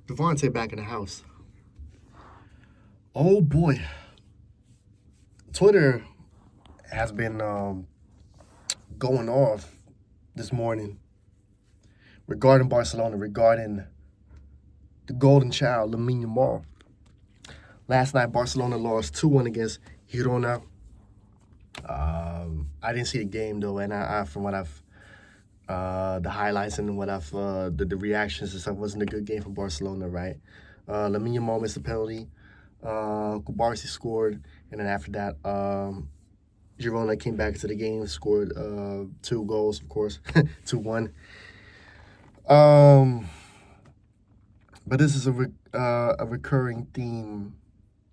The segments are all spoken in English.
Devontae back in the house. Oh boy, Twitter has been going off this morning regarding Barcelona, regarding the golden child, Lamine Yamal. Last night, Barcelona lost 2-1 against Girona. I didn't see the game though, and I from what I've the highlights and what I've the reactions and stuff, wasn't a good game for Barcelona, right? Lamine Yamal missed a penalty. Kubarsi scored, and then after that, Girona came back into the game, scored 2 goals, of course, 2-1. Um, but this is a recurring theme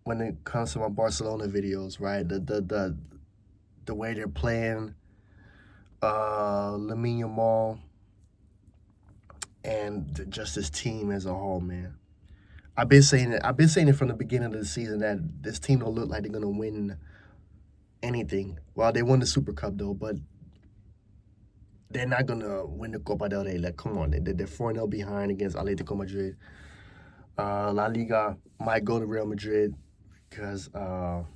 when it comes to my Barcelona videos, right? The way they're playing, Lamine Yamal, and just this team as a whole, man. I've been saying it. I've been saying it from the beginning of the season that this team don't look like they're gonna win anything. Well, they won the Super Cup though, but they're not gonna win the Copa del Rey. Like, come on, they're 4-0 behind against Atletico Madrid. La Liga might go to Real Madrid because no,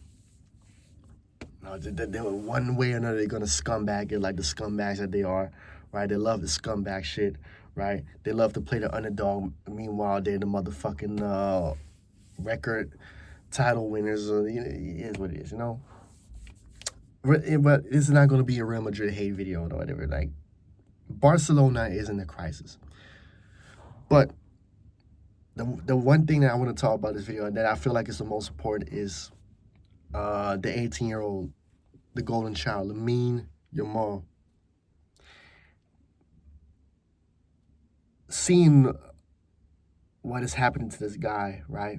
they were one way or another they're gonna scumbag it like the scumbags that they are, right? They love the scumbag shit, right? They love to play the underdog. Meanwhile, they're the motherfucking record title winners. It is what it is, you know. But it's not gonna be a Real Madrid hate video or whatever. Like, Barcelona is in a crisis, but the one thing that I want to talk about this video and that I feel like is the most important is the 18-year-old, the golden child, Lamine Yamal. Seeing what is happening to this guy, right?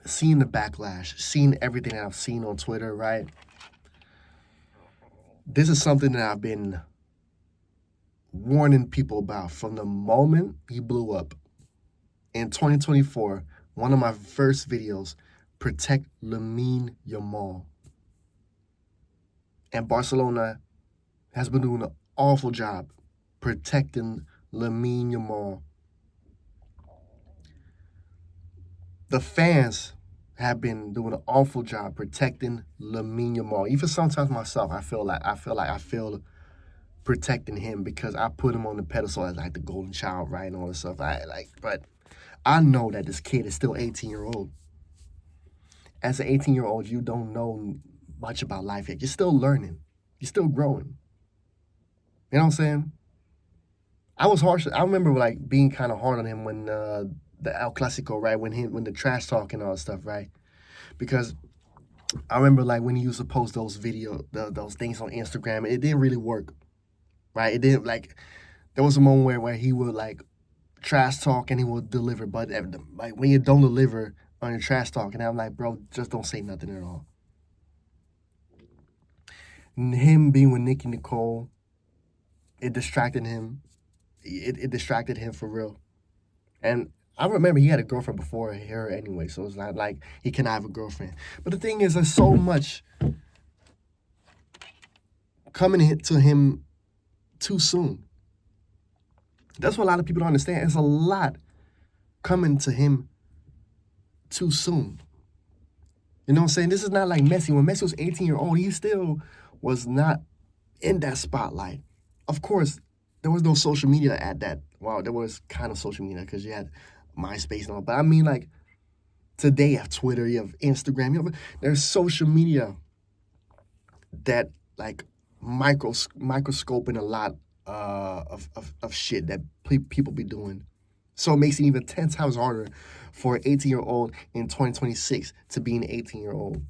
Seeing the backlash, seeing everything that I've seen on Twitter, right? This is something that I've been warning people about from the moment he blew up. In 2024, one of my first videos, protect Lamine Yamal. And Barcelona has been doing an awful job protecting Lamine Yamal. The fans have been doing an awful job protecting Lamine Yamal. Even sometimes myself, I feel protecting him because I put him on the pedestal as like the golden child, right, and all this stuff. But I know that this kid is still 18-year-old. As an 18-year-old, you don't know much about life yet. You're still learning. You're still growing. You know what I'm saying? I was harsh. I remember like being kind of hard on him when the El Clasico, right? When the trash talk and all that stuff, right? Because I remember like when he used to post those those things on Instagram, it didn't really work, right? It didn't like. There was a moment where he would like trash talk and he would deliver, but like when you don't deliver on your trash talk, and I'm like, bro, just don't say nothing at all. And him being with Nicki Nicole, it distracted him. It distracted him for real. And I remember he had a girlfriend before her anyway, so it's not like he cannot have a girlfriend. But the thing is, there's so much coming to him too soon. That's what a lot of people don't understand. It's a lot coming to him too soon. You know what I'm saying? This is not like Messi. When Messi was 18-year-old, he still was not in that spotlight. Of course, there was no social media at that. Well, there was kind of social media because you had MySpace and all. But I mean, like, today you have Twitter, you have Instagram, there's social media that, like, microscoping a lot of shit that people be doing. So it makes it even 10 times harder for an 18-year-old in 2026 to be an 18-year-old,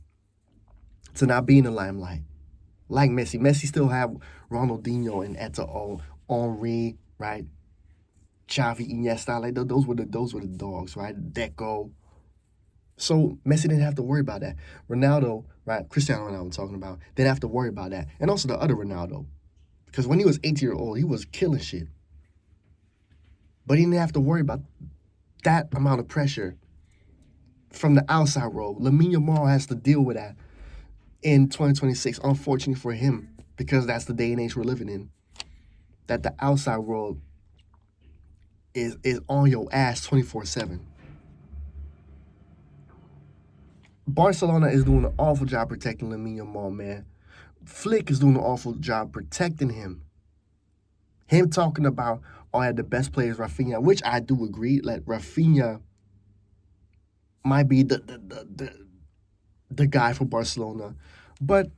to not be in the limelight. Like Messi. Messi still have Ronaldinho and Eto'o, Henry, right? Xavi, Iniesta, like those were the dogs, right? Deco. So Messi didn't have to worry about that. Ronaldo, right? Cristiano Ronaldo I'm talking about, didn't have to worry about that. And also the other Ronaldo. Because when he was 18-year-old, he was killing shit. But he didn't have to worry about that amount of pressure from the outside world. Lamine Yamal has to deal with that in 2026, unfortunately for him, because that's the day and age we're living in. That the outside world is on your ass 24/7. Barcelona is doing an awful job protecting Lamine Yamal, man. Flick is doing an awful job protecting him. Him talking about, oh, I had the best players, Rafinha, which I do agree. Like Rafinha might be the guy for Barcelona, but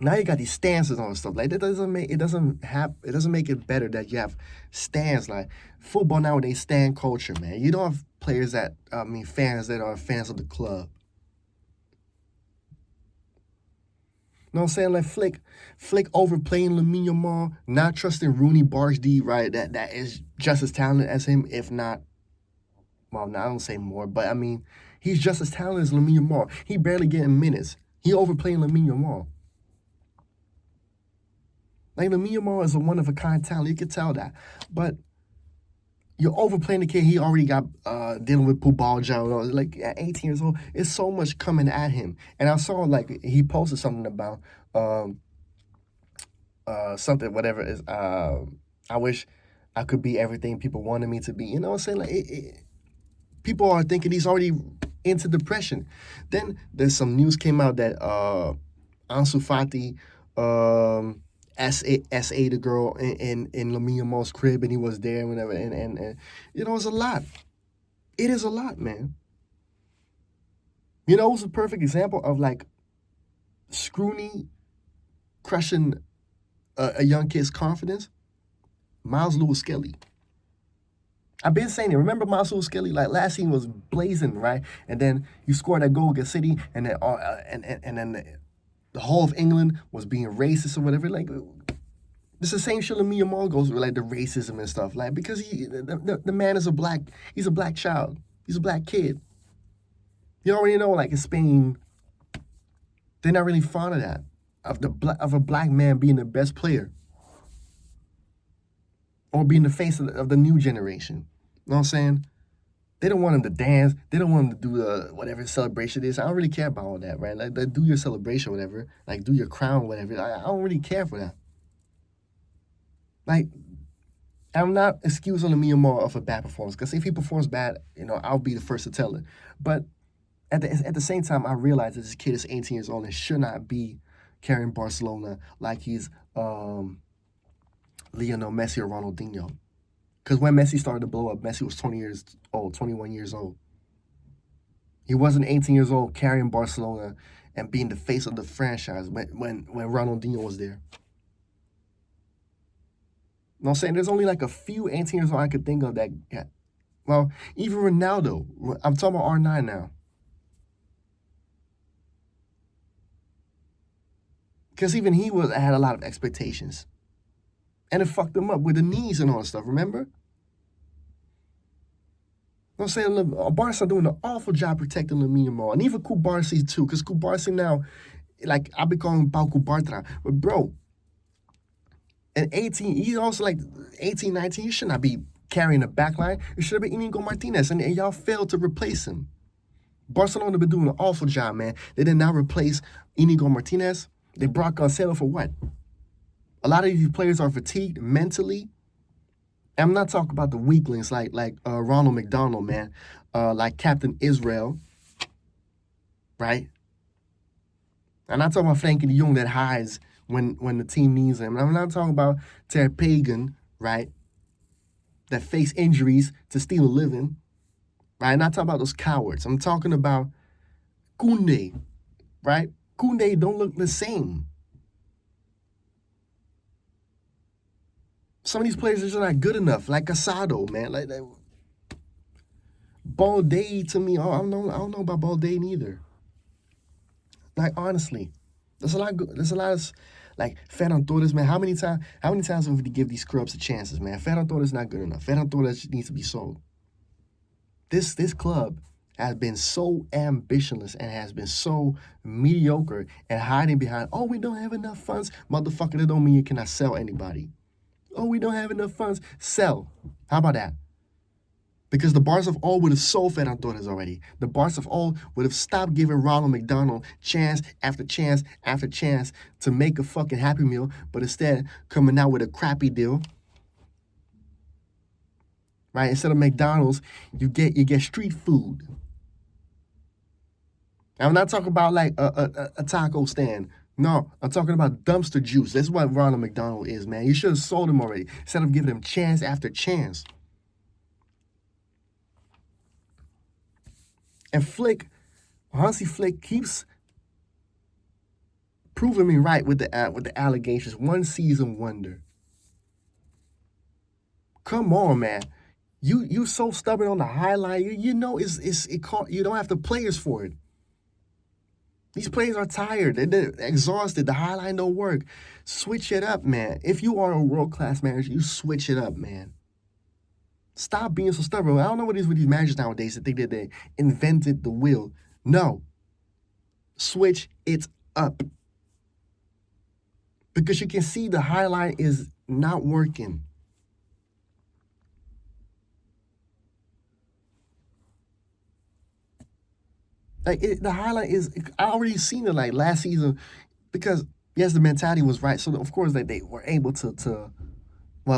now you got these stances on stuff. Like that doesn't make it better that you have stands. Like football nowadays, stand culture, man. You don't have players that fans that are fans of the club. You know what I'm saying? Like Flick overplaying Lamine Yamal, not trusting Rooney Bargdy, right? That is just as talented as him, if not. Well, no, I don't say more, but I mean, he's just as talented as Lamine Yamal. He barely getting minutes. He overplaying Lamine Yamal. Like Lamine Yamal is a one of a kind talent. You can tell that, but you're overplaying the kid. He already got dealing with pubalgia. Like at 18 years old, it's so much coming at him. And I saw like he posted something about something whatever is. I wish I could be everything people wanted me to be. You know what I'm saying? Like people are thinking he's already into depression. Then there's some news came out that Ansu Fati SA the girl in Lamine Yamal's crib, and he was there whenever, and you know, it's a lot. It is a lot, man. You know, it's a perfect example of like scrutiny crushing a young kid's confidence. Miles Lewis Skelly. I've been saying it. Remember Miles Lewis Skelly? Like last season was blazing, right? And then you scored that goal against City, and then and then the whole of England was being racist or whatever. Like it's the same shit Lamine Yamal goes with, like the racism and stuff. Like because the man is he's a black child. He's a black kid. You already know, like in Spain, they're not really fond of that. Of a black man being the best player. Or being the face of the new generation. You know what I'm saying? They don't want him to dance. They don't want him to do whatever celebration it is. I don't really care about all that, right? Like, do your celebration, whatever. Like, do your crown, whatever. I don't really care for that. Like, I'm not excusing Lamine Yamal of a bad performance. Because if he performs bad, you know, I'll be the first to tell it. But at the same time, I realize that this kid is 18 years old and should not be carrying Barcelona like he's Lionel Messi or Ronaldinho. Because when Messi started to blow up, Messi was 20 years old, 21 years old. He wasn't 18 years old carrying Barcelona and being the face of the franchise when Ronaldinho was there. You know what I'm saying? There's only like a few 18 years old I could think of that, well, even Ronaldo. I'm talking about R9 now. Because even he had a lot of expectations. And it fucked him up with the knees and all that stuff, remember? You know what I'm saying? Barca doing an awful job protecting Lamine Yamal. And even Kubarsi too, because Kubarsi now, like, I've been calling him Pau Kubartra. But bro, at 18, he's also like 18, 19, you should not be carrying the back line. It should have been Inigo Martinez, and y'all failed to replace him. Barcelona been doing an awful job, man. They did not replace Inigo Martinez. They brought Cancelo for what? A lot of these players are fatigued mentally. And I'm not talking about the weaklings like Ronald McDonald, man, like Captain Israel, right? I'm not talking about Frankie de Jong that hides when the team needs him. I'm not talking about Ter Pagan, right, that face injuries to steal a living, right? I'm not talking about those cowards. I'm talking about Koundé, right? Koundé don't look the same. Some of these players are just not good enough, like Casado, man. Like that. Balde to me, I don't know about Balde neither. Like honestly, there's a lot of like Ferran Torres, man. How many times have we give these scrubs a chances, man? Ferran Torres is not good enough. Ferran Torres needs to be sold. This club has been so ambitionless and has been so mediocre and hiding behind, oh, we don't have enough funds. Motherfucker, that don't mean you cannot sell anybody. Oh, we don't have enough funds. Sell. How about that? Because the Barca of all would have sold Ferran Torres already. The Barca of all would have stopped giving Ronald McDonald chance after chance after chance to make a fucking Happy Meal, but instead coming out with a crappy deal. right? Instead of McDonald's, you get street food. I'm not talking about like a taco stand. No, I'm talking about dumpster juice. That's what Ronald McDonald is, man. You should have sold him already instead of giving him chance after chance. And Hansi Flick keeps proving me right with the allegations. One season wonder. Come on, man. You so stubborn on the highlight. You know you don't have the players for it. These players are tired. They're exhausted. The highlight don't work. Switch it up, man. If you are a world-class manager, you switch it up, man. Stop being so stubborn. I don't know what it is with these managers nowadays that think that they invented the wheel. No. Switch it up. Because you can see the highlight is not working. The highlight is, I already seen it like last season because, yes, the mentality was right. So, of course, they were able to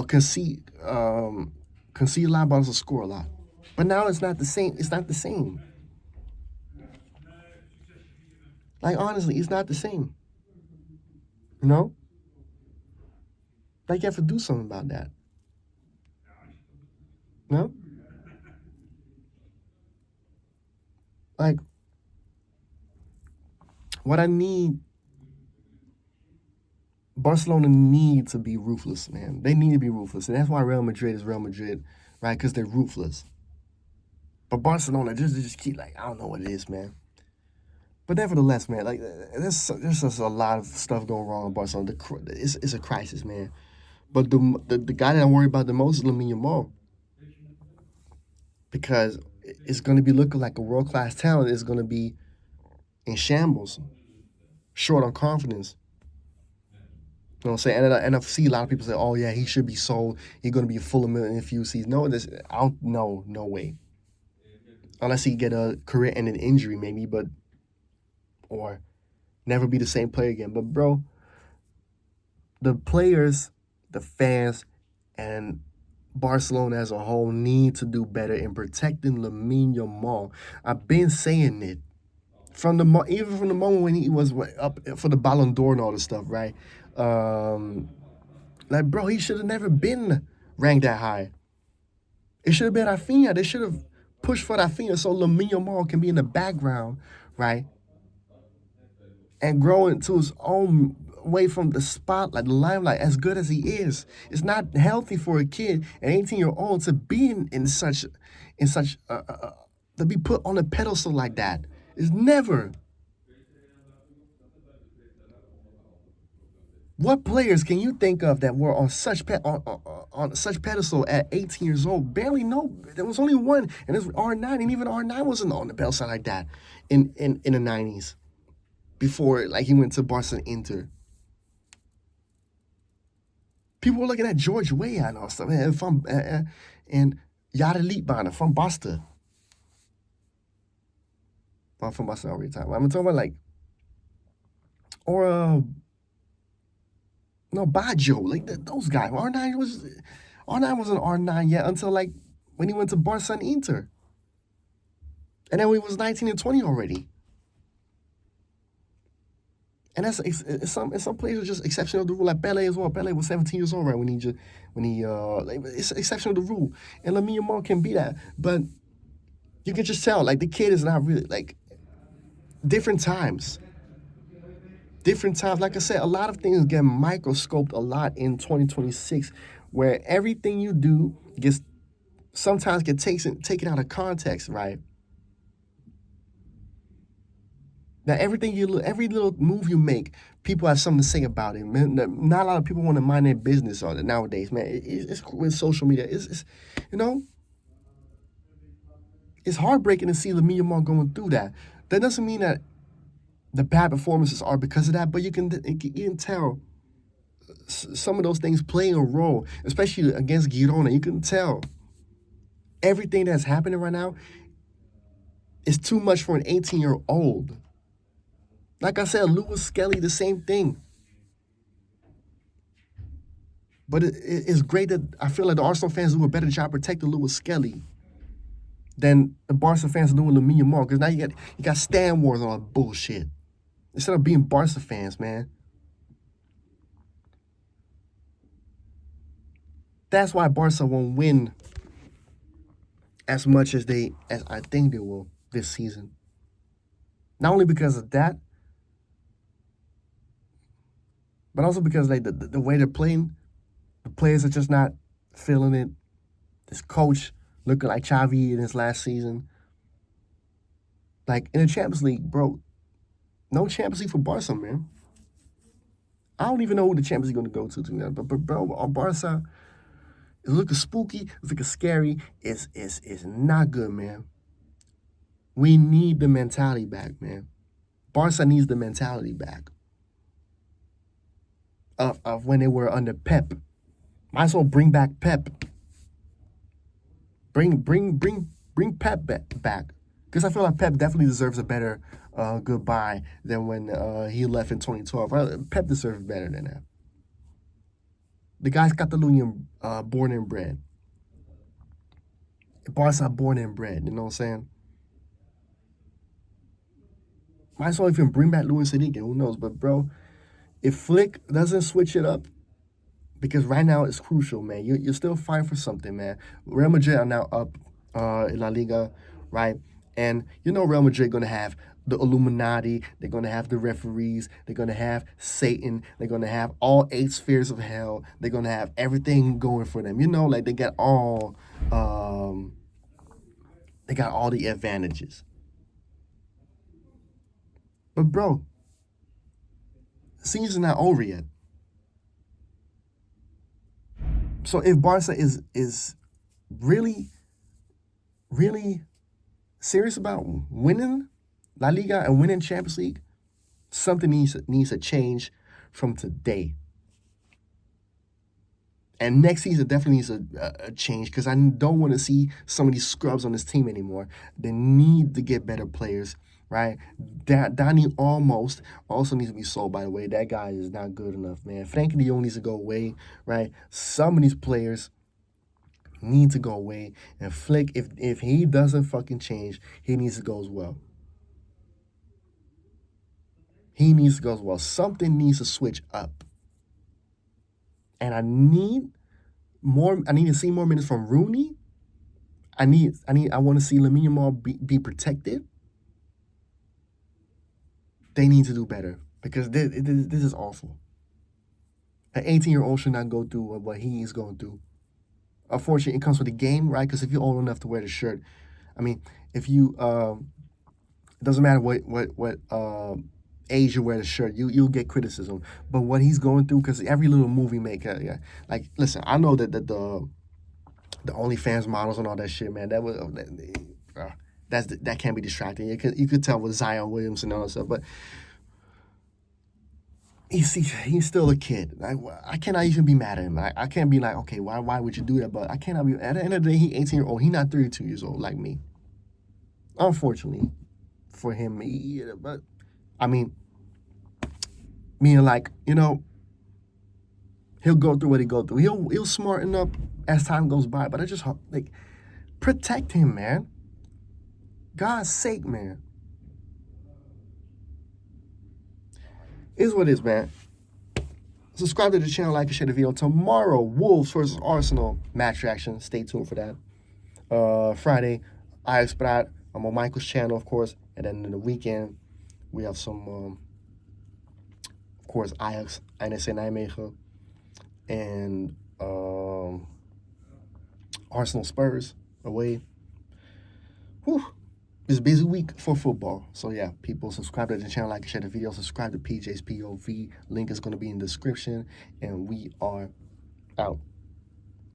concede a lot, but also score a lot. But now it's not the same. It's not the same. Like, honestly, it's not the same. You know? Like, you have to do something about that. No? Like, what I need, Barcelona need to be ruthless, man. They need to be ruthless. And that's why Real Madrid is Real Madrid, right? Because they're ruthless. But Barcelona just keep, like, I don't know what it is, man. But nevertheless, man, like, there's just a lot of stuff going wrong in Barcelona. It's a crisis, man. But the guy that I'm worried about the most is Lamine Yamal. Because it's going to be looking like a world-class talent. It's going to be in shambles, short on confidence. You know what I'm saying? And I see a lot of people say, "Oh yeah, he should be sold. He's going to be full of million in a few seasons." No, no way. Unless he get a career-ending injury, maybe, but or never be the same player again. But bro, the players, the fans, and Barcelona as a whole need to do better in protecting Lamine Yamal. I've been saying it even from the moment when he was up for the Ballon d'Or and all this stuff, right? Like, bro, he should have never been ranked that high. It should have been Rafinha. They should have pushed for Rafinha so Lamine Yamal can be in the background, right? And grow into his own way from the spotlight, the limelight, as good as he is. It's not healthy for a kid, an 18-year-old, to be in such to be put on a pedestal like that. It's never. What players can you think of that were on on such pedestal at 18 years old? Barely no. There was only one, and it was R9, and even R9 wasn't on the pedestal like that in the 90s before like he went to Barca and Inter. People were looking at George Weah and all stuff, and Yada Liedbana from Boston. Well, from Boston already time. I'm talking about like or no Baggio, like those guys. R9 wasn't R9 yet until like when he went to Barca and Inter, and then when he was 19 and 20 already. And that's some players are just exception of the rule. Like Pele as well. Pele was 17 years old right when he like, it's exception of the rule. And Lamine Yamal can be that, but you can just tell like the kid is not really like different times. Different times. Like I said, a lot of things get microscoped a lot in 2026, where everything you do gets sometimes get taken out of context, right? Now, every little move you make, people have something to say about it. Man, not a lot of people want to mind their business on it nowadays, man. It's with social media. It's you know, it's heartbreaking to see Lamine Yamal going through that. That doesn't mean that the bad performances are because of that, but you can tell some of those things play a role, especially against Girona. You can tell everything that's happening right now is too much for an 18-year-old. Like I said, Lewis Skelly, the same thing. But it's great that I feel like the Arsenal fans do a better job protecting Lewis Skelly than the Barca fans are doing Lamine Yamal. Because now you got Stan Wars on all that bullshit. Instead of being Barca fans, man. That's why Barca won't win as much as I think they will this season. Not only because of that, but also because like the way they're playing, the players are just not feeling it. This coach looking like Xavi in his last season. Like in the Champions League, bro, no Champions League for Barca, man. I don't even know who the Champions League going to go to be honest. But bro, on Barca, it's looking spooky. It's looking scary. It's not good, man. We need the mentality back, man. Barca needs the mentality back of when they were under Pep. Might as well bring back Pep. Bring Pep back. Because I feel like Pep definitely deserves a better goodbye than when he left in 2012. Pep deserves better than that. The guy's Catalonian born and bred. Barca born and bred, you know what I'm saying? Might as well even bring back Luis Enrique, who knows? But bro, if Flick doesn't switch it up, because right now it's crucial, man. You're still fighting for something, man. Real Madrid are now up in La Liga, right? And you know Real Madrid going to have the Illuminati. They're going to have the referees. They're going to have Satan. They're going to have all 8 spheres of hell. They're going to have everything going for them. You know, like they got all the advantages. But bro, the season's not over yet. So if Barca is really, really serious about winning La Liga and winning Champions League, something needs to change from today. And next season definitely needs a change because I don't want to see some of these scrubs on this team anymore. They need to get better players, right? Danny almost also needs to be sold, by the way. That guy is not good enough, man. Frankie de Jong needs to go away, right? Some of these players need to go away. And Flick, if he doesn't fucking change, he needs to go as well. He needs to go as well. Something needs to switch up. And I need to see more minutes from Rooney. I want to see Lamine Yamal be protected. They need to do better because this is awful. An 18-year-old should not go through what he is going through. Unfortunately, it comes with the game, right? Because if you're old enough to wear the shirt, I mean, if you, it doesn't matter what age you wear the shirt, you'll get criticism. But what he's going through, because every little movie maker, yeah, like listen, I know that the OnlyFans models and all that shit, man, that can't be distracting. You could tell with Zion Williamson and all that stuff, but he's still a kid. I cannot even be mad at him. I can't be like, okay, why would you do that? But I cannot be. At the end of the day, he 18-year-old. He's not 32 years old like me. Unfortunately, for him, but I mean, like he'll go through what he go through. He'll smarten up as time goes by. But I just like protect him, man. God's sake, man. Is what it is, man. Subscribe to the channel, like and share the video. Tomorrow, Wolves versus Arsenal match reaction. Stay tuned for that. Friday, Ajax Praat. I'm on Michael's channel, of course. And then in the weekend, we have some, of course, Ajax, NEC Nijmegen, and Arsenal Spurs away. Whew. It's a busy week for football. So, yeah, people, subscribe to the channel, like and share the video. Subscribe to PJ's POV. Link is going to be in the description. And we are out.